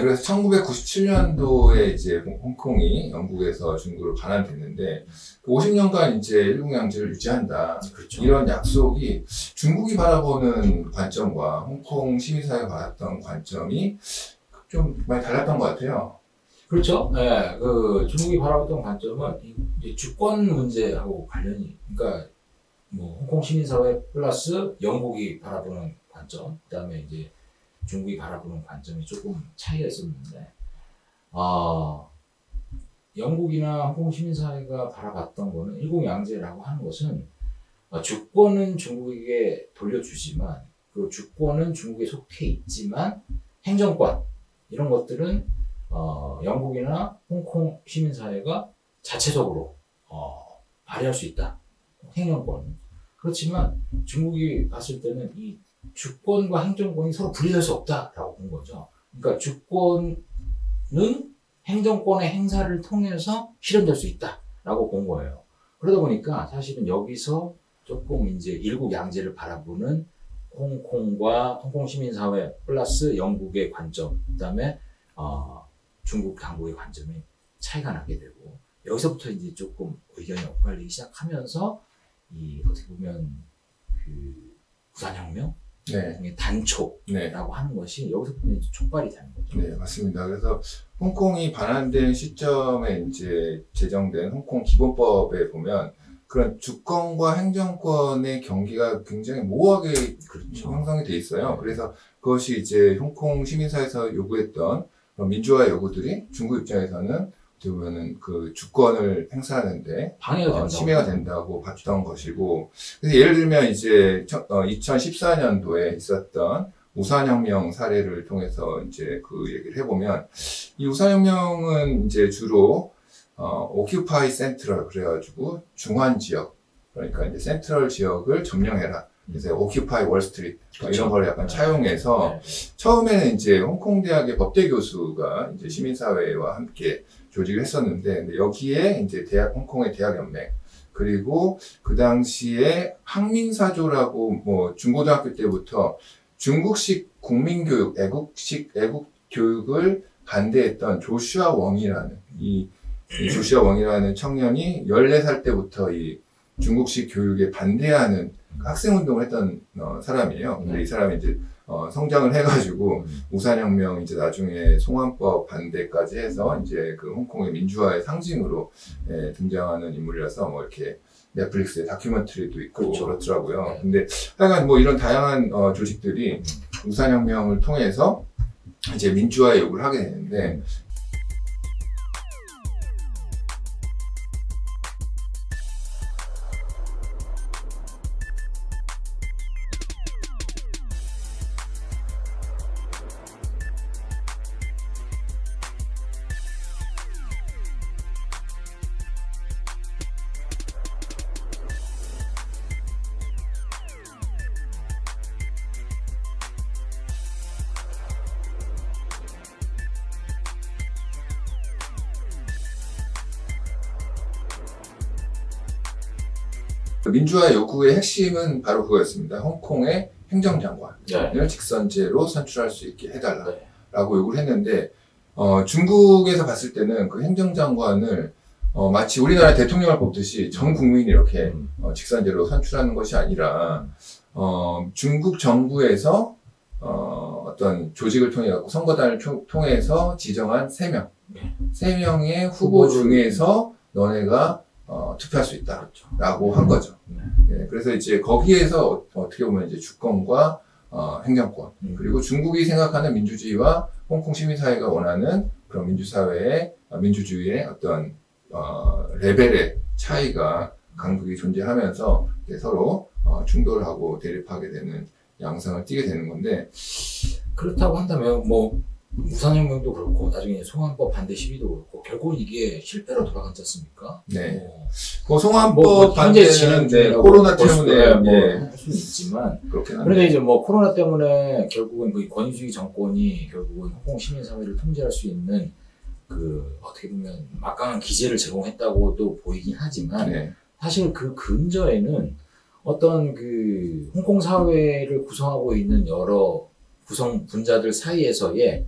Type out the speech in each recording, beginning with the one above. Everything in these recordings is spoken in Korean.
그래서 1997년도에 이제 홍콩이 영국에서 중국으로 반환됐는데 50년간 이제 일국양제를 유지한다. 그렇죠. 이런 약속이 중국이 바라보는 관점과 홍콩 시민사회가 받았던 관점이 좀 많이 달랐던 것 같아요. 그렇죠. 예, 그 중국이 바라봤던 관점은 이제 주권 문제하고 관련이, 그러니까 뭐 홍콩 시민사회 플러스 영국이 바라보는 관점, 그다음에 이제 중국이 바라보는 관점이 조금 차이가 있었는데, 영국이나 홍콩 시민사회가 바라봤던 거는 일국양제라고 하는 것은 주권은 중국에게 돌려주지만 그 주권은 중국에 속해 있지만 행정권 이런 것들은 영국이나 홍콩 시민사회가 자체적으로 발휘할 수 있다. 행정권. 그렇지만 중국이 봤을 때는 이 주권과 행정권이 서로 분리될 수 없다라고 본 거죠. 그러니까 주권은 행정권의 행사를 통해서 실현될 수 있다라고 본 거예요. 그러다 보니까 사실은 여기서 조금 이제 일국양제를 바라보는 홍콩 시민사회 플러스 영국의 관점, 그다음에 중국 당국의 관점이 차이가 나게 되고, 여기서부터 이제 조금 의견이 엇갈리기 시작하면서 이 어떻게 보면 그 부산혁명 네. 단초라고 네. 하는 것이 여기서부터 이제 촉발이 되는 거죠. 네, 맞습니다. 그래서 홍콩이 반환된 시점에 이제 제정된 홍콩 기본법에 보면 그런 주권과 행정권의 경계가 굉장히 모호하게 그렇죠. 형성이 돼 있어요. 네. 그래서 그것이 이제 홍콩 시민사회에서 요구했던 민주화 요구들이 중국 입장에서는 어떻게 보면은 그 주권을 행사하는데 방해가 된다고. 침해가 된다고 봤던 것이고, 그래서 예를 들면 이제 2014년도에 있었던 우산혁명 사례를 통해서 이제 그 얘기를 해보면, 이 우산혁명은 이제 주로 오큐파이 센트럴, 그래가지고 중환 지역, 그러니까 이제 센트럴 지역을 점령해라. 그래서 오큐파이 월스트리트 그렇죠. 이런 걸 약간 차용해서 처음에는 이제 홍콩 대학의 법대 교수가 이제 시민사회와 함께 조직을 했었는데, 근데 여기에 이제 홍콩의 대학연맹, 그리고 그 당시에 항민사조라고 뭐 중고등학교 때부터 중국식 국민교육, 애국 교육을 반대했던 조슈아 웡이라는 이 조슈아 웡이라는 청년이 14살 때부터 이 중국식 교육에 반대하는 학생운동을 했던 사람이에요. 근데 이 사람이 이제 성장을 해가지고 우산혁명 이제 나중에 송환법 반대까지 해서 이제 그 홍콩의 민주화의 상징으로 등장하는 인물이라서 뭐 이렇게 넷플릭스에 다큐멘터리도 있고 그렇죠. 그렇더라고요. 네. 근데 하여간 뭐 이런 다양한 조직들이 우산혁명을 통해서 이제 민주화의 요구를 하게 되는데, 민주화 요구의 핵심은 바로 그거였습니다. 홍콩의 행정장관을 네. 직선제로 선출할 수 있게 해달라라고 네. 요구를 했는데, 중국에서 봤을 때는 그 행정장관을 마치 우리나라 대통령을 뽑듯이 전 국민이 이렇게 직선제로 선출하는 것이 아니라 중국 정부에서 어떤 조직을 통해 갖고 선거단을 통해서 지정한 3명, 네. 3명의 후보 중에서 너네가 투표할 수 있다라고 한 거죠. 예, 그래서 이제 거기에서 어떻게 보면 이제 주권과 행정권, 그리고 중국이 생각하는 민주주의와 홍콩 시민사회가 원하는 그런 민주주의의 어떤 레벨의 차이가 강국이 존재하면서 서로 충돌을 하고 대립하게 되는 양상을 띠게 되는 건데, 그렇다고 한다면 뭐 우산혁명도 그렇고 나중에 송환법 반대 시위도 그렇고 결국 이게 실패로 돌아가지 않습니까? 네. 뭐 송환법 현재 반대는 진행 중이라고 코로나 볼 수- 때문에 할 수는 있지만, 그렇긴 그런데 한데, 이제 뭐 코로나 때문에 결국은 그 권위주의 정권이 결국은 홍콩 시민사회를 통제할 수 있는 그 어떻게 보면 막강한 기제를 제공했다고도 보이긴 하지만, 네. 사실 그 근저에는 어떤 그 홍콩 사회를 구성하고 있는 여러 구성 분자들 사이에서의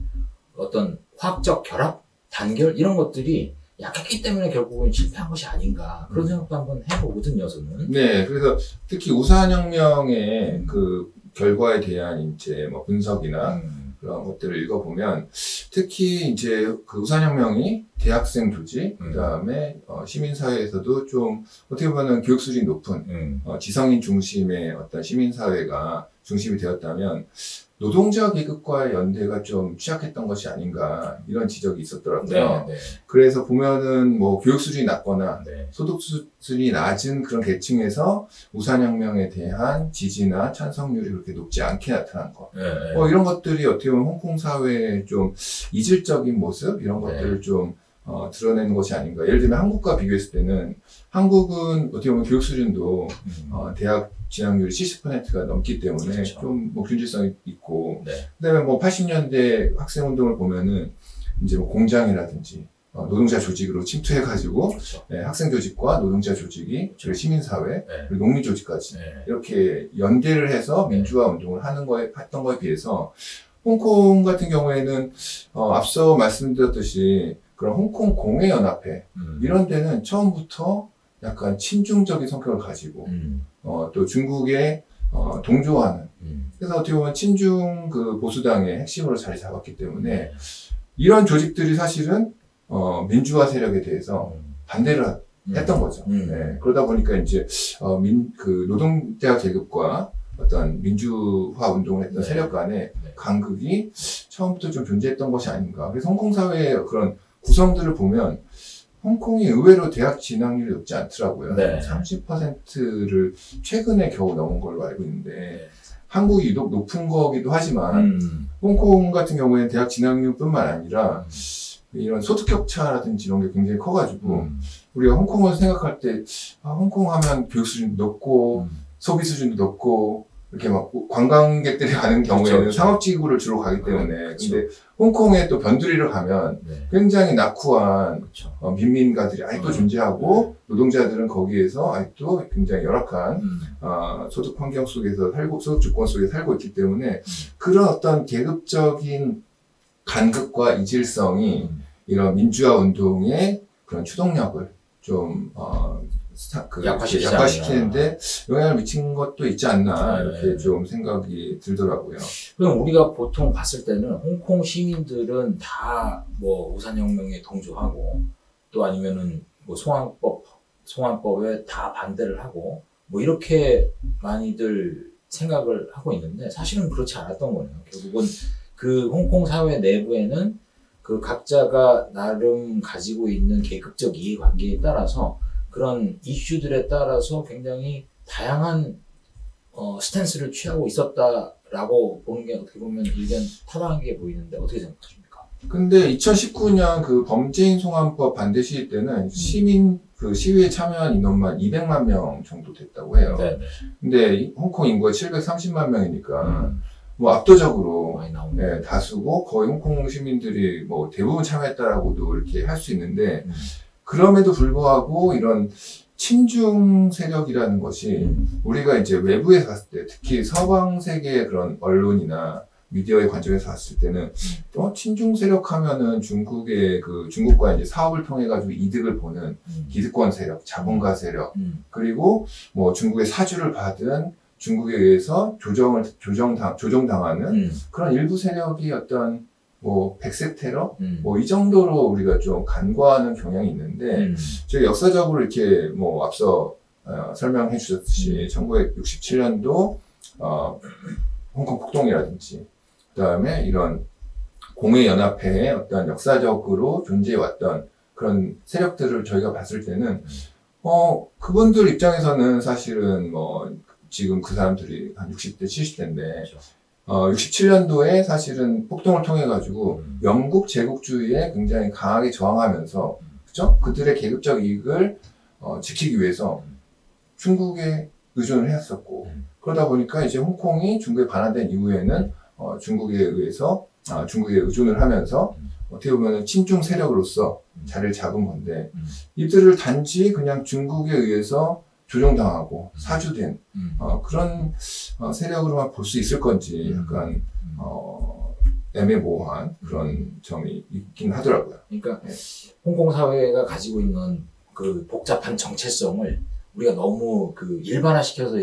어떤 화학적 결합, 단결 이런 것들이 약했기 때문에 결국은 실패한 것이 아닌가 그런 생각도 한번 해보거든요, 저는. 네, 그래서 특히 우산혁명의 그 결과에 대한 이제 뭐 분석이나 그런 것들을 읽어보면 특히 이제 그 우산혁명이 대학생 조직, 그 다음에 시민사회에서도 좀 어떻게 보면 교육 수준이 높은 지성인 중심의 어떤 시민사회가 중심이 되었다면 노동자 계급과의 연대가 좀 취약했던 것이 아닌가 이런 지적이 있었더라고요. 네, 네. 그래서 보면은 뭐 교육 수준이 낮거나 네. 소득 수준이 낮은 그런 계층에서 우산혁명에 대한 지지나 찬성률이 그렇게 높지 않게 나타난 것. 네, 네. 뭐 이런 것들이 어떻게 보면 홍콩 사회의 좀 이질적인 모습 이런 네. 것들을 좀 드러내는 것이 아닌가. 예를 들면 한국과 비교했을 때는 한국은 어떻게 보면 교육 수준도 대학 진학률이 70%가 넘기 때문에 그렇죠. 좀 뭐 균질성이 있고, 네. 그다음에 뭐 80년대 학생 운동을 보면은 이제 뭐 공장이라든지 노동자 조직으로 침투해가지고 그렇죠. 학생 조직과 노동자 조직이 그리고 시민사회 네. 그리고 농민 조직까지 네. 이렇게 연대를 해서 민주화 운동을 했던 거에 비해서 홍콩 같은 경우에는 앞서 말씀드렸듯이 그런 홍콩 공회연합회 이런 데는 처음부터 약간 친중적인 성격을 가지고 또 중국에 동조하는 그래서 어떻게 보면 친중 그 보수당의 핵심으로 자리 잡았기 때문에 이런 조직들이 사실은 민주화 세력에 대해서 반대를 했던 거죠. 네. 그러다 보니까 이제 그 노동자 계급과 어떤 민주화 운동을 했던 네. 세력 간의 네. 간극이 처음부터 좀 존재했던 것이 아닌가. 그래서 홍콩 사회의 그런 구성들을 보면 홍콩이 의외로 대학 진학률이 높지 않더라고요. 네. 30%를 최근에 겨우 넘은 걸로 알고 있는데 네. 한국이 유독 높은 거기도 하지만 홍콩 같은 경우에는 대학 진학률뿐만 아니라 이런 소득 격차라든지 이런 게 굉장히 커가지고 우리가 홍콩을 생각할 때 홍콩 하면 교육 수준도 높고 소비 수준도 높고 이렇게 막 관광객들이 가는 경우에는 그렇죠. 상업지구를 주로 가기 때문에 그렇죠. 근데 홍콩에 또 변두리를 가면 네. 굉장히 낙후한 그렇죠. 빈민가들이 아직도 존재하고 노동자들은 거기에서 아직도 굉장히 열악한 소득 환경 속에서 소득 주권 속에 살고 있기 때문에 그런 어떤 계급적인 간극과 이질성이 이런 민주화 운동의 그런 추동력을 좀 약화시키는데 영향을 미친 것도 있지 않나 이렇게 좀 생각이 들더라고요. 그럼 우리가 보통 봤을 때는 홍콩 시민들은 다 뭐 우산혁명에 동조하고 또 아니면은 뭐 송환법에 다 반대를 하고 뭐 이렇게 많이들 생각을 하고 있는데 사실은 그렇지 않았던 거네요. 결국은 그 홍콩 사회 내부에는 그 각자가 나름 가지고 있는 계급적 이해관계에 따라서 그런 이슈들에 따라서 굉장히 다양한 스탠스를 취하고 있었다라고 보는 게 어떻게 보면 의견 타당하게 보이는데 어떻게 생각하십니까? 근데 2019년 그 범죄인 송환법 반대 시위 때는 그 시위에 참여한 인원만 200만 명 정도 됐다고 해요. 네. 근데 홍콩 인구가 730만 명이니까 뭐 압도적으로 많이 나오네. 다수고 거의 홍콩 시민들이 뭐 대부분 참여했다라고도 이렇게 할 수 있는데 그럼에도 불구하고 이런 친중 세력이라는 것이 우리가 이제 외부에 갔을 때 특히 서방 세계의 그런 언론이나 미디어의 관점에서 봤을 때는 친중 세력 하면은 중국과 이제 사업을 통해 가지고 이득을 보는 기득권 세력, 자본가 세력 그리고 뭐 중국의 사주를 받은 중국에 의해서 조정당하는 그런 일부 세력이 어떤 뭐 백색 테러 뭐 이 정도로 우리가 좀 간과하는 경향이 있는데 저희 역사적으로 이렇게 뭐 앞서 설명해 주셨듯이 1967년도 홍콩 폭동이라든지 그다음에 이런 공회연합회의 어떤 역사적으로 존재해왔던 그런 세력들을 저희가 봤을 때는 그분들 입장에서는 사실은 뭐 지금 그 사람들이 한 60대 70대인데 그렇죠. 67년도에 사실은 폭동을 통해 가지고 영국 제국주의에 굉장히 강하게 저항하면서 그죠? 그들의 계급적 이익을 지키기 위해서 중국에 의존을 했었고 그러다 보니까 이제 홍콩이 중국에 반환된 이후에는 중국에 의존을 하면서 어떻게 보면 친중 세력으로서 자리를 잡은 건데 이들을 단지 그냥 중국에 의해서 조종당하고 사주된 그런 세력으로만 볼 수 있을 건지 약간 애매모호한 그런 점이 있긴 하더라고요. 그러니까 네. 홍콩 사회가 가지고 있는 그 복잡한 정체성을 우리가 너무 그 일반화시켜서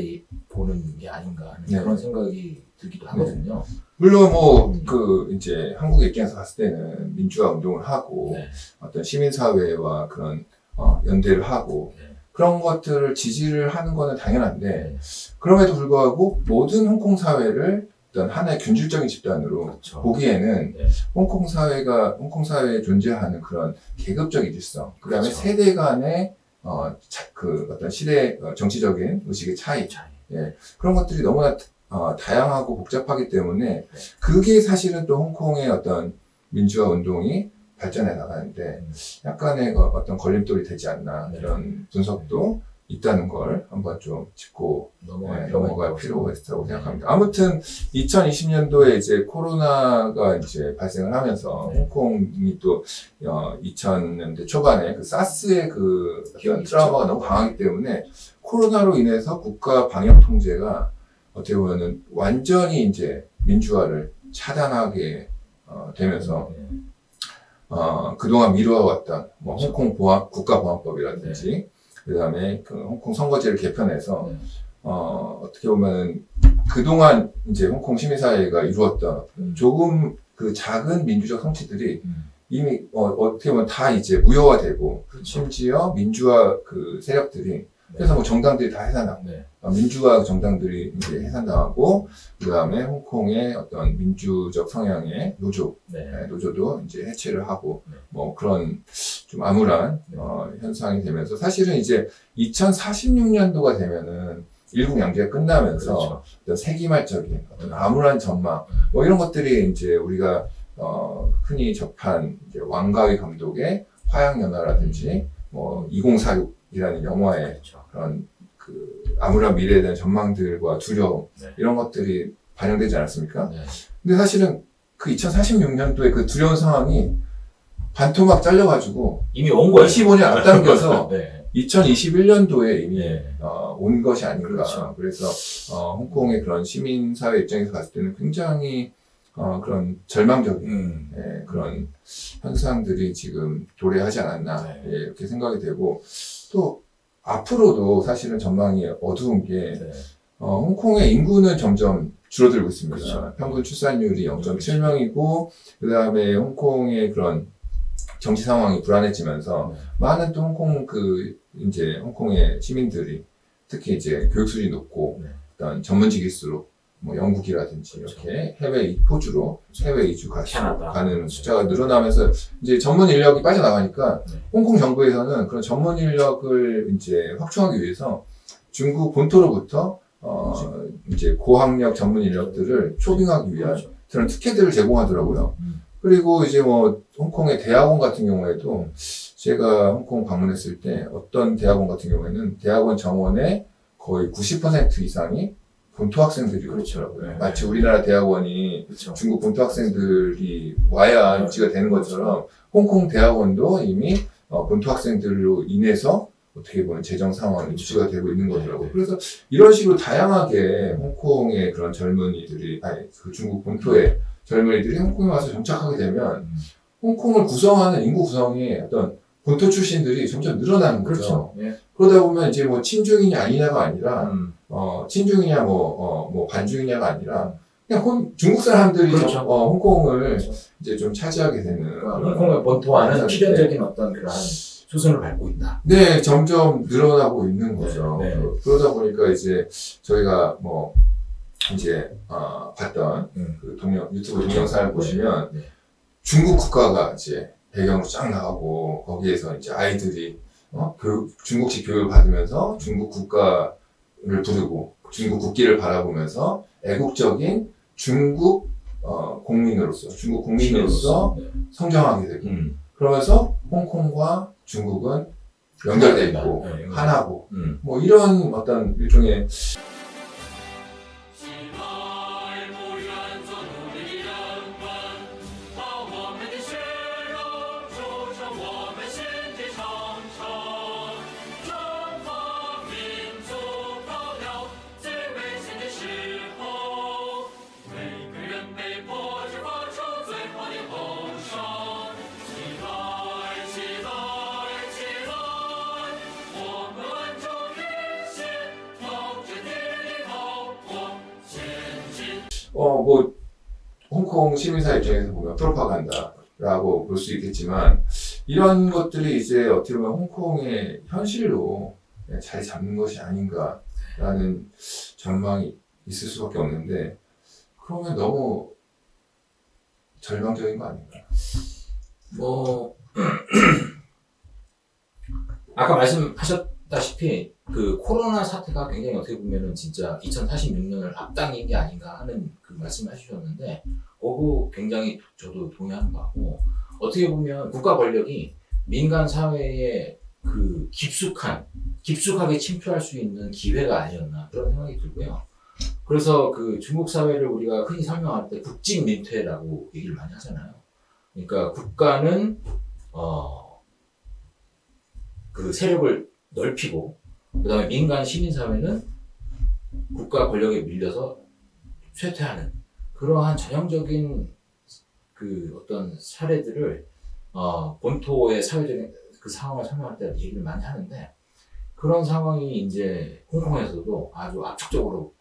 보는 게 아닌가 하는 네. 그런 생각이 들기도 하거든요. 물론 뭐 그 이제 한국 입장에서 봤을 때는 민주화 운동을 하고 네. 어떤 시민사회와 그런 연대를 하고 네. 그런 것들을 지지를 하는 거는 당연한데 네. 그럼에도 불구하고 모든 홍콩 사회를 어떤 하나의 균질적인 집단으로 그렇죠. 보기에는 네. 홍콩 사회에 존재하는 그런 계급적인 질성, 그다음에 그렇죠. 세대 간의 그 어떤 시대 정치적인 의식의 차이, 그런 것들이 너무나 다양하고 복잡하기 때문에 그게 사실은 또 홍콩의 어떤 민주화 운동이 발전해 나가는데 약간의 어떤 걸림돌이 되지 않나 네. 이런 분석도 있다는 걸 한번 좀 짚고 넘어갈 필요가 있다고 생각합니다. 아무튼 2020년도에 이제 코로나가 이제 발생을 하면서 네. 홍콩이 또 2000년대 초반에 그 사스의 그 어떤 트라우마가 너무 강하기 때문에 코로나로 인해서 국가 방역 통제가 어떻게 보면은 완전히 이제 민주화를 차단하게 되면서 그동안 미뤄왔던 뭐 홍콩 국가보안법이라든지 그다음에 그 홍콩 선거제를 개편해서 어떻게 보면은 그동안 이제 홍콩 시민사회가 이루었던 조금 그 작은 민주적 성취들이 이미 어떻게 보면 다 이제 무효화되고 그렇죠. 심지어 민주화 그 세력들이 그래서 뭐 정당들이 다 해산하고 민주화 정당들이 이제 해산당하고 그다음에 홍콩의 어떤 민주적 성향의 노조도 이제 해체를 하고 뭐 그런 좀 암울한 현상이 되면서 사실은 이제 2046년도가 되면은 일국 양제가 끝나면서 그렇죠. 어떤 세기말적인 어떤 암울한 전망 뭐 이런 것들이 이제 우리가 흔히 접한 이제 왕가위 감독의 화양연화라든지 뭐 2046이라는 영화의 그렇죠. 그런 그 암울한 미래에 대한 전망들과 두려움 이런 것들이 반영되지 않았습니까? 근데 사실은 그 2046년도에 그 두려운 상황이 반토막 잘려가지고 이미 온 거예요. 25년 앞당겨서 네. 2021년도에 이미 온 것이 아닌가. 그렇죠. 그래서 홍콩의 그런 시민사회 입장에서 봤을 때는 굉장히 그런 절망적인 그런 현상들이 지금 도래하지 않았나 이렇게 생각이 되고 또 앞으로도 사실은 전망이 어두운 게 홍콩의 인구는 점점 줄어들고 있습니다. 그렇죠. 평균 출산율이 0.7명이고 그 다음에 홍콩의 그런 정치 상황이 불안해지면서 많은 또 홍콩의 시민들이 특히 이제 교육 수준이 높고 어떤 전문직일수록 뭐 영국이라든지 이렇게 포주로 해외 이주 가는 숫자가 늘어나면서 이제 전문 인력이 빠져나가니까 홍콩 정부에서는 그런 전문 인력을 이제 확충하기 위해서 중국 본토로부터 이제 고학력 전문 인력들을 초빙하기 위한 그런 특혜들을 제공하더라고요. 그리고 이제 뭐 홍콩의 대학원 같은 경우에도 제가 홍콩 방문했을 때 어떤 대학원 같은 경우에는 대학원 정원의 거의 90% 이상이 본토 학생들이 그렇더라고요. 마치 우리나라 대학원이 중국 본토 학생들이 와야 유치가 되는 것처럼 홍콩 대학원도 이미 본토 학생들로 인해서 어떻게 보면 재정 상황이 유치가 되고 있는 거더라고요. 그래서 이런 식으로 다양하게 홍콩의 그런 젊은이들이, 그 중국 본토의 젊은이들이 홍콩에 와서 정착하게 되면 홍콩을 구성하는 인구 구성이 어떤 본토 출신들이 점점 늘어나는 거죠. 그러다 보면 이제 뭐 친중이냐 아니냐가 아니라 친중이냐 뭐 반중이냐가 아니라 그냥 중국 사람들이 홍콩을 이제 좀 차지하게 되는 홍콩의 본토와는 필연적인 어떤 그런 수순을 밟고 있다. 네, 점점 늘어나고 있는 거죠. 그러다 보니까 이제 저희가 뭐 이제 봤던 그 유튜브 동영상을 보시면 중국 국가가 이제 배경으로 쫙 나오고 거기에서 이제 아이들이 중국식 교육을 받으면서 중국 국가를 부르고 중국 국기를 바라보면서 애국적인 중국 국민으로서 성장하게 되고 그러면서 홍콩과 중국은 연결돼 있고 하나고 뭐 이런 어떤 일종의 뭐 홍콩 시민사 입장에서 보면 프로파간다라고 볼 수 있겠지만 이런 것들이 이제 어떻게 보면 홍콩의 현실로 자리 잡는 것이 아닌가라는 전망이 있을 수밖에 없는데 그러면 너무 절망적인 거 아닌가? 뭐 아까 말씀하셨다시피 그 코로나 사태가 굉장히 어떻게 보면은 진짜 2046년을 앞당긴 게 아닌가 하는 그 말씀을 해주셨는데 그거 굉장히 저도 동의하는 바고 어떻게 보면 국가 권력이 민간 사회에 그 깊숙하게 침투할 수 있는 기회가 아니었나 그런 생각이 들고요. 그래서 그 중국 사회를 우리가 흔히 설명할 때 국진민퇴라고 얘기를 많이 하잖아요. 그러니까 국가는 그 세력을 넓히고 그다음에 민간 시민사회는 국가 권력에 밀려서 쇠퇴하는 그러한 전형적인 그 어떤 사례들을 본토의 사회적인 그 상황을 설명할 때 얘기를 많이 하는데 그런 상황이 이제 홍콩에서도 아주 압축적으로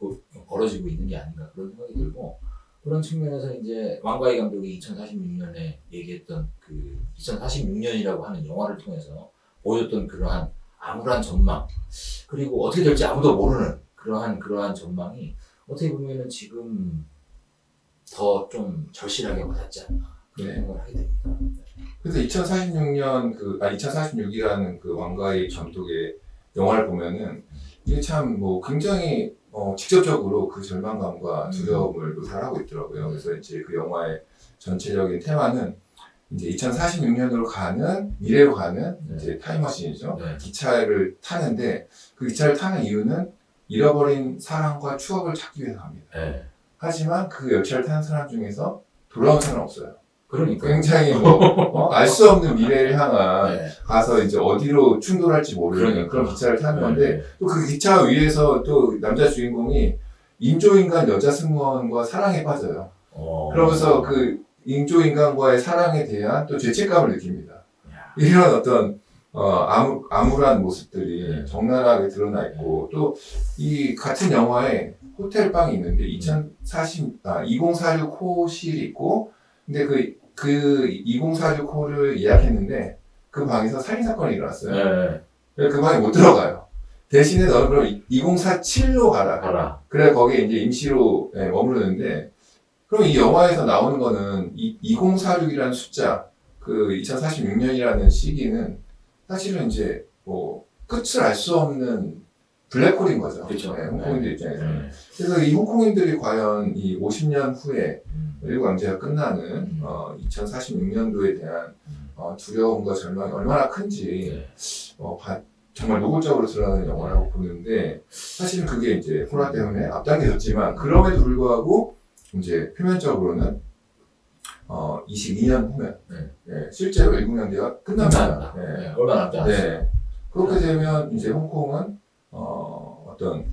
벌어지고 있는 게 아닌가 그런 생각이 들고 그런 측면에서 이제 왕가희 감독이 2046년에 얘기했던 그 2046년이라고 하는 영화를 통해서 보여줬던 그러한 암울한 전망 그리고 어떻게 될지 아무도 모르는 그러한 전망이 어떻게 보면은 지금 더 좀 절실하게 와닿지 않나 그런 생각을 하게 됩니다. 그래서 2046이라는 그 왕가희 감독의 영화를 보면은 이게 참 뭐 굉장히 직접적으로 그 절망감과 두려움을 묘사를 하고 있더라고요. 그래서 이제 그 영화의 전체적인 테마는 이제 2046년으로 가는 미래로 가는 이제 타임머신이죠. 네. 기차를 타는데 그 기차를 타는 이유는 잃어버린 사랑과 추억을 찾기 위해서 갑니다. 네. 하지만 그 열차를 타는 사람 중에서 돌아온 사람은 없어요. 그러니까 굉장히 알 수 없는 미래를 향한 네. 가서 이제 어디로 충돌할지 모르는 그러니까. 그런 기차를 타는 네. 건데 또 그 기차 위에서 또 남자 주인공이 인조인간 여자 승무원과 사랑에 빠져요. 그러면서 그 인조인간과의 사랑에 대한 또 죄책감을 느낍니다. 이런 어떤 암울한 모습들이 적나라하게 드러나 있고 또 이 같은 영화에 호텔방이 있는데 2046 호실이 있고 근데 그 2046 호를 예약했는데 그 방에서 살인사건이 일어났어요. 네. 그 방에 못 들어가요. 대신에 너는 그럼 2047로 가라. 그래 거기에 이제 임시로 머무르는데 그럼 이 영화에서 나오는 거는 이 2046이라는 숫자, 그 2046년이라는 시기는 사실은 이제 뭐 끝을 알 수 없는 블랙홀인 거죠. 그렇죠. 홍콩인들 입장에서는. 그래서 이 홍콩인들이 과연 이 50년 후에 일국 강제가 끝나는 2046년도에 대한 두려움과 절망이 얼마나 큰지 정말 노골적으로 드러나는 영화라고 보는데 사실은 그게 이제 코로나 때문에 앞당겨졌지만 그럼에도 불구하고 이제 표면적으로는 22년 후면 실제로 일국 강제가 끝납니다. 얼마 남지 않았어요. 그렇게 되면 이제 홍콩은 어떤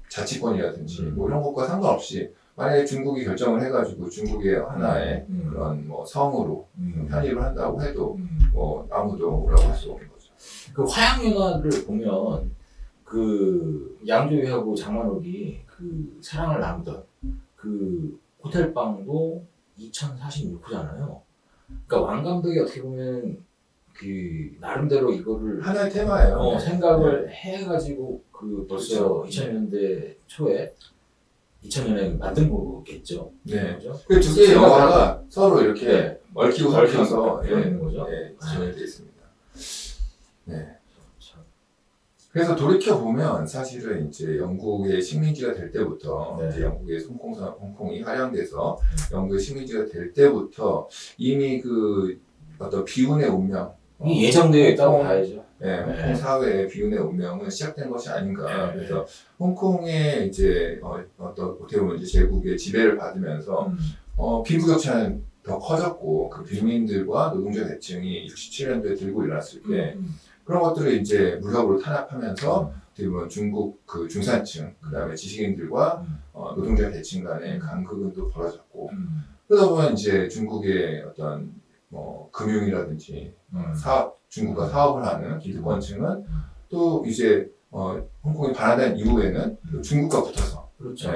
자치권이라든지 뭐 이런 것과 상관없이 만약에 중국이 결정을 해가지고 중국의 하나의 그런 뭐 성으로 편입을 한다고 해도 뭐 아무도 뭐라고 할 수 없는 거죠. 그 화양연화를 보면 그 양조위하고 장만옥이 그 사랑을 나누던 그 호텔방도 2046호잖아요. 그러니까 왕 감독이 어떻게 보면 그 나름대로 이거를 하나의 테마예요. 생각을 해가지고 그 벌써 2000년대 초에 2000년에 만든 거겠죠. 네. 그죠? 그 두 개의 영화가 서로 이렇게 얽히고 설켜서 그런 거죠. 진행되어 있습니다. 네. 그래서 돌이켜 보면 사실은 이제 영국의 식민지가 될 때부터 이제 영국의 홍콩이 활용돼서 영국의 식민지가 될 때부터 이미 그 어떤 비운의 운명 이 예정되어 있다고 봐야죠. 홍콩 사회의 비운의 운명은 시작된 것이 아닌가. 그래서 홍콩의 이제 어떻게 보면 이제 제국의 지배를 받으면서 빈부격차는 더 커졌고 그 빈민들과 노동자 계층이 67년도에 들고 일어났을 때 그런 것들을 이제 무협으로 탄압하면서 어떻게 보면 중국 그 중산층 그다음에 지식인들과 노동자 계층 간의 간극은 또 벌어졌고 그러다 보면 이제 중국의 어떤 뭐 금융이라든지 중국과 사업을 하는 기득권층은 또 이제 홍콩이 반환된 이후에는 중국과 붙어서 그렇죠.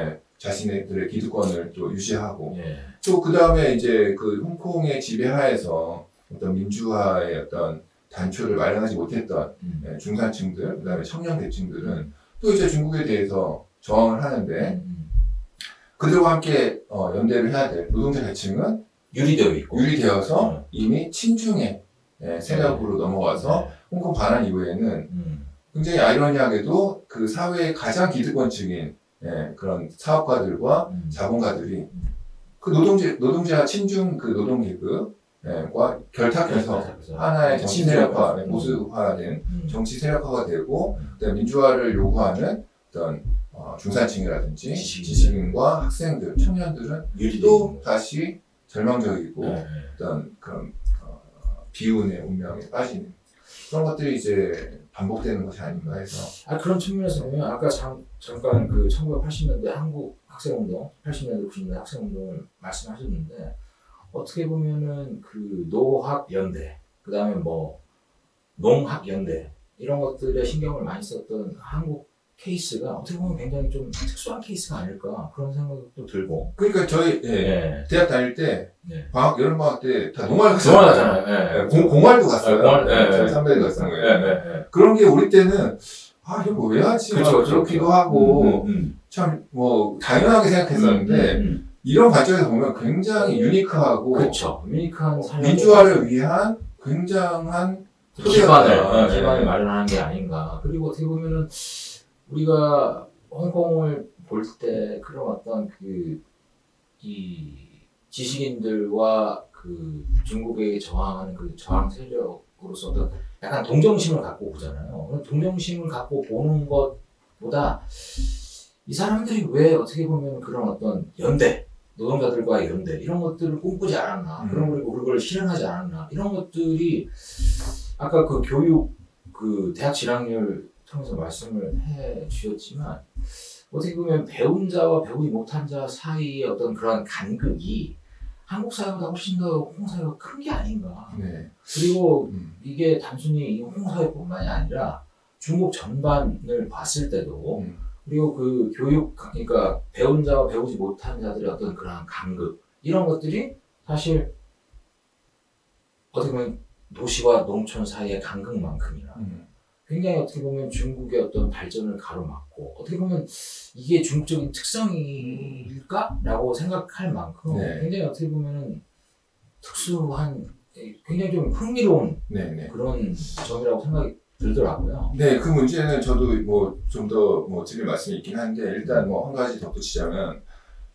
자신들의 기득권을 또 유지하고 예. 또 그 다음에 이제 그 홍콩의 지배하에서 어떤 민주화의 어떤 단초를 마련하지 못했던 중산층들, 그 다음에 청년 계층들은 또 이제 중국에 대해서 저항을 하는데 그들과 함께 연대를 해야 될 노동자 계층은 유리되어 있고 유리되어서 이미 친중의 세력으로 넘어와서 홍콩 반환 이후에는 굉장히 아이러니하게도 그 사회의 가장 기득권층인 그런 사업가들과 자본가들이 그 노동자 친중 그 노동계급과 결탁해서 하나의 정치 세력화, 보수화된 정치 세력화가 되고 그다음에 민주화를 요구하는 어떤 중산층이라든지 지식인과 학생들, 청년들은 또 다시 절망적이고 어떤 그런 비운의 운명에 빠지는 그런 것들이 이제 반복되는 것이 아닌가 해서. 그런 측면에서 보면 아까 잠깐 그 1980년대 한국 학생운동, 80년대 90년대 학생운동을 말씀하셨는데 어떻게 보면은 그 노학연대, 그 다음에 뭐 농학연대 이런 것들에 신경을 많이 썼던 한국 케이스가 어떻게 보면 굉장히 좀 특수한 케이스가 아닐까 그런 생각도 들고. 그러니까 저희 대학 다닐 때 방학 여름 방학 때 다 농활 갔잖아요. 공활도 갔어요. 저희 선배들 네. 갔던 거예요. 그런 게 우리 때는 이런 거 왜 하지? 그렇기도 하고 참 뭐 당연하게 생각했었는데 이런 관점에서 보면 굉장히 유니크하고 그렇죠. 유니크한 민주화를 위한 굉장한 기반을 마련하는 게 아닌가. 그리고 어떻게 보면은 우리가 홍콩을 볼 때 그런 어떤 이 지식인들과 그 중국에 저항하는 그 저항 세력으로서 어떤 약간 동정심을 갖고 보잖아요. 동정심을 갖고 보는 것보다 이 사람들이 왜 어떻게 보면 그런 어떤 연대, 노동자들과의 연대 이런 것들을 꿈꾸지 않았나, 그리고 그걸 실현하지 않았나 이런 것들이 아까 그 교육 그 대학 진학률 통해서 말씀을 해 주셨지만 어떻게 보면 배운 자와 배우지 못한 자 사이의 어떤 그런 간극이 한국 사회보다 훨씬 더 홍콩 사회가 큰 게 아닌가. 그리고 이게 단순히 홍콩 사회뿐만이 아니라 중국 전반을 봤을 때도 그리고 그 교육 그러니까 배운 자와 배우지 못한 자들의 어떤 그런 간극 이런 것들이 사실 어떻게 보면 도시와 농촌 사이의 간극만큼이나 굉장히 어떻게 보면 중국의 어떤 발전을 가로막고 어떻게 보면 이게 중국적인 특성일까라고 생각할 만큼 굉장히 어떻게 보면은 특수한 굉장히 좀 흥미로운 그런 점이라고 생각이 들더라고요. 네, 그 문제는 저도 뭐 좀 더 뭐 드릴 말씀이 있긴 한데 일단 뭐 한 가지 덧붙이자면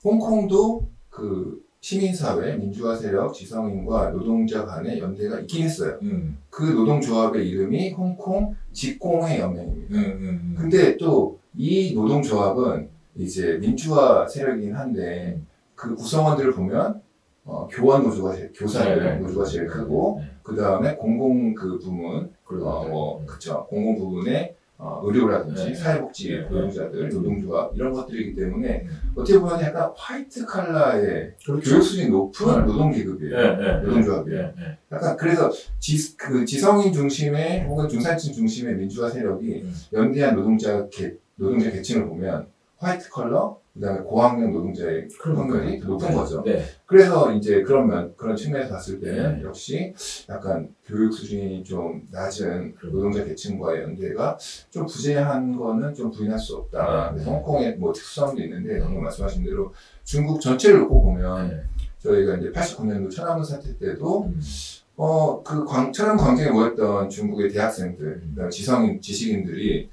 홍콩도 그 시민사회, 민주화 세력, 지성인과 노동자 간의 연대가 있긴 했어요. 그 노동조합의 이름이 홍콩 직공회 연맹입니다. 근데 또 이 노동조합은 이제 민주화 세력이긴 한데 그 구성원들을 보면 교원 노조가 교사들 노조가 제일 크고 그 다음에 공공 그 부문 그쵸 공공 부문의 의료라든지 사회복지 노동자들 노동조합 이런 것들이기 때문에 어떻게 보면 약간 화이트 칼라의 교육 수준이 높은 노동계급이에요. 노동조합이에요. 약간 그래서 지성인 중심의 혹은 중산층 중심의 민주화 세력이 연대한 노동자 계층을 보면 화이트 컬러 그다음에 고학력 노동자의 확률이 높은 거죠. 그래서 이제 그런 측면에서 봤을 때는 역시 약간 교육 수준이 좀 낮은 노동자 계층과의 연대가 좀 부재한 거는 좀 부인할 수 없다. 그래서 홍콩의 뭐 특수성도 있는데 방금 말씀하신 대로 중국 전체를 놓고 보면 저희가 이제 89년도 천안문 사태 때도 그 천안문 광장에 모였던 중국의 대학생들, 그다음에 지식인들이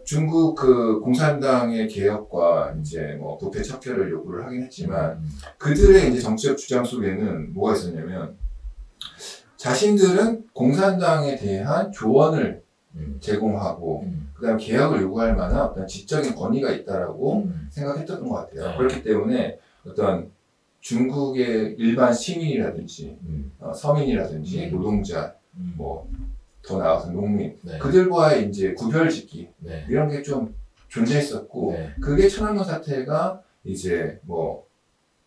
중국 그 공산당의 개혁과 이제 뭐 부패 척결을 요구를 하긴 했지만 그들의 이제 정치적 주장 속에는 뭐가 있었냐면 자신들은 공산당에 대한 조언을 제공하고 그다음에 개혁을 요구할 만한 어떤 지적인 권위가 있다라고 생각했던 것 같아요. 그렇기 때문에 어떤 중국의 일반 시민이라든지 서민이라든지 노동자 뭐 더 나아가서 농민 그들과의 이제 구별짓기 이런 게 좀 존재했었고 그게 천안문 사태가 이제 뭐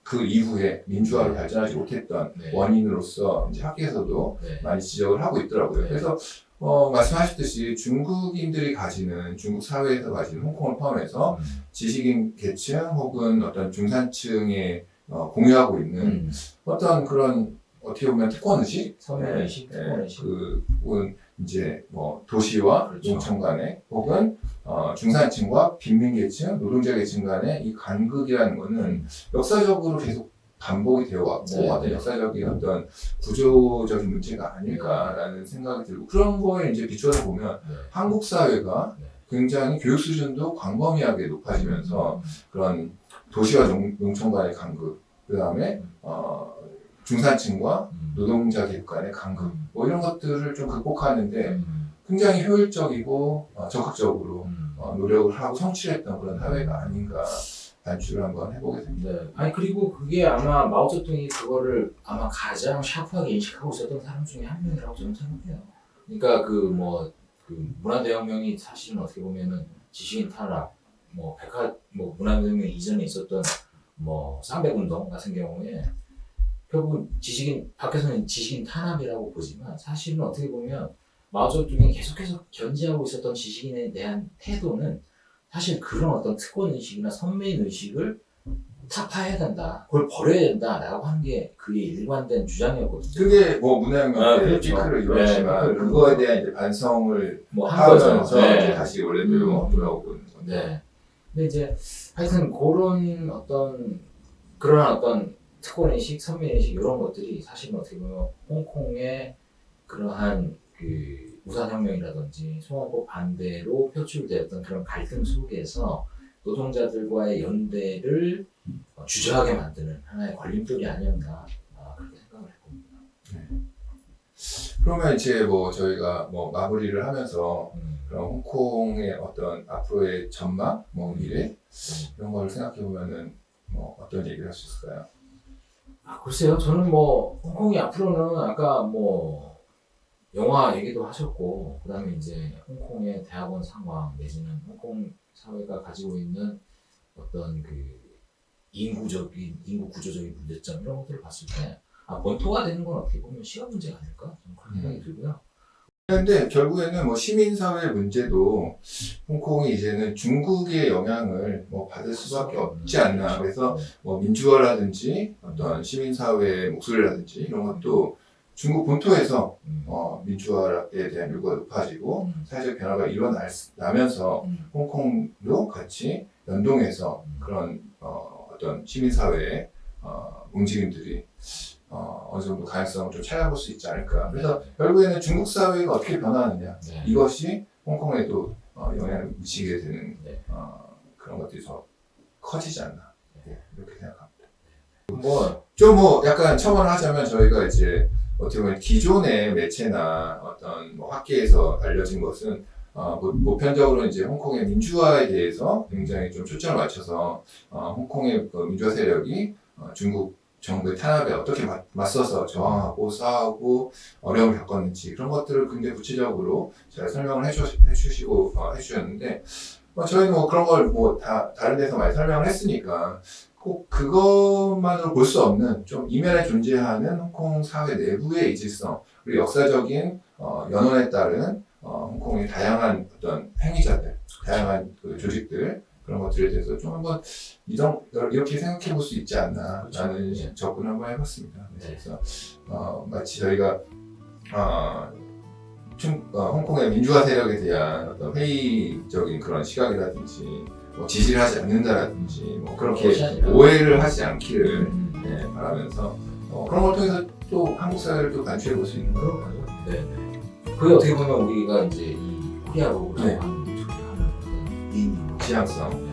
그 이후에 민주화로 발전하지 못했던 원인으로서 이제 학계에서도 많이 지적을 하고 있더라고요. 그래서 말씀하셨듯이 중국인들이 가지는 중국 사회에서 가지는 홍콩을 포함해서 지식인 계층 혹은 어떤 중산층에 공유하고 있는 어떤 그런 어떻게 보면 특권의식, 서민의식, 특권의식. 혹은 이제 뭐 도시와 그렇죠. 농촌 간의 혹은 중산층과 빈민계층, 노동자계층 간의 이 간극이라는 거는 역사적으로 계속 반복이 되어 왔고 어떤 역사적인 어떤 구조적인 문제가 아닐까라는 생각이 들고 그런 거에 이제 비추어서 보면 한국 사회가 굉장히 교육 수준도 광범위하게 높아지면서 그런 도시와 농촌 간의 간극, 그 다음에 중산층과 노동자 계급 간의 간극, 뭐 이런 것들을 좀 극복하는데 굉장히 효율적이고 적극적으로 노력을 하고 성취했던 그런 사회가 아닌가 단추를 한번 해보게 됩니다. 네. 아니 그리고 그게 아마 마오쩌둥이 그거를 아마 가장 샤프하게 인식하고 있었던 사람 중에 한 명이라고 저는 생각해요. 그러니까 그 문화대혁명이 사실은 어떻게 보면은 지식인 탄압, 뭐 문화대혁명 이전에 있었던 뭐 쌍백운동 같은 경우에 결국은 밖에서는 지식인 탄압이라고 보지만 사실은 어떻게 보면 마오쩌둥이 계속해서 견지하고 있었던 지식인에 대한 태도는 사실 그런 어떤 특권의식이나 선민의식을 타파해야 된다, 그걸 버려야 된다라고 하는 게 그의 일관된 주장이었거든요. 그게 뭐 문화혁명 때 그렇죠. 피크를 이뤘지만 그거에 대한 이제 반성을 한 거죠. 하면서 이제 다시 원래대로 돌아오고 있는 건데. 네. 근데 이제 하여튼 그런 어떤 특권의식, 선민의식 이런 것들이 사실은 어떻게 보면 홍콩의 그러한 그 우산혁명이라든지 송원법 반대로 표출되었던 그런 갈등 속에서 노동자들과의 연대를 주저하게 만드는 하나의 걸림돌이 아니었나 그렇게 생각을 해봅니다. 그러면 이제 뭐 저희가 뭐 마무리를 하면서 그런 홍콩의 어떤 앞으로의 전망, 뭐 미래 이런 걸 생각해 보면은 뭐 어떤 얘기를 할 수 있을까요? 글쎄요, 저는 뭐 홍콩이 앞으로는 아까 뭐 영화 얘기도 하셨고, 그다음에 이제 홍콩의 대학원 상황 내지는 홍콩 사회가 가지고 있는 어떤 그 인구 구조적인 문제점 이런 것들을 봤을 때 본토가 되는 건 어떻게 보면 시간 문제가 아닐까 저는 그런 생각이 들고요. 그런데 결국에는 뭐 시민사회 문제도 홍콩이 이제는 중국의 영향을 뭐 받을 수밖에 없지 않나. 그래서 뭐 민주화라든지 어떤 시민사회의 목소리라든지 이런 것도 중국 본토에서 민주화에 대한 요구가 높아지고 사회적 변화가 일어나면서 홍콩도 같이 연동해서 그런 어떤 시민사회의 움직임들이 어느 정도 가능성을 좀 찾아볼 수 있지 않을까. 그래서 결국에는 중국 사회가 어떻게 변화하느냐 이것이 홍콩에도 영향을 미치게 되는 그런 것들이 더 커지지 않나 이렇게 생각합니다. 뭐 약간 첨언을 하자면 저희가 이제 어떻게 보면 기존의 매체나 어떤 뭐 학계에서 알려진 것은 보편적으로 이제 홍콩의 민주화에 대해서 굉장히 좀 초점을 맞춰서 홍콩의 그 민주화 세력이 중국 정부의 탄압에 어떻게 맞서서 저항하고 싸우고 어려움을 겪었는지 그런 것들을 굉장히 구체적으로 잘 설명을 해주셨는데 저희는 뭐 그런 걸 뭐 다른 데서 많이 설명을 했으니까 꼭 그것만으로 볼 수 없는 좀 이면에 존재하는 홍콩 사회 내부의 이질성 그리고 역사적인 연원에 따른 홍콩의 다양한 어떤 행위자들, 다양한 그 조직들 그런 것들에 대해서 좀 한번 이렇게 생각해 볼 수 있지 않나라는 접근을 한번 해봤습니다. 그래서 마치 저희가 홍콩의 민주화 세력에 대한 어떤 회의적인 그런 시각이라든지 뭐 지지를 하지 않는다라든지 뭐 그렇게 오해를 하지 않기를 바라면서 그런 걸 통해서 또 한국 사회를 또 관찰해 볼 수 있는 거죠. 네. 그게 어떻게 보면 우리가 이제 이 코리아로 하는 지향성.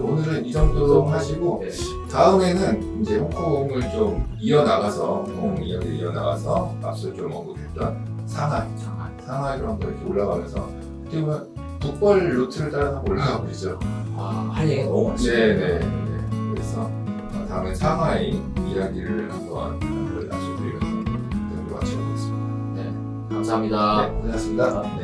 오늘은 이 정도로 하시고 다음에는 이제 홍콩을 좀 이어나가서 홍콩 이야기를 이어나가서 앞서 좀 언급했던 상하이로 한번 이렇게 올라가면서 어떻게 보면 북벌 루트를 따라서 올라가 보시죠. 할 얘기가 너무 많습니다. 네네. 그래서 다음에 상하이 이야기를 한번 말씀드리면서 마치도록 하겠습니다. 감사합니다. 네, 고생하셨습니다.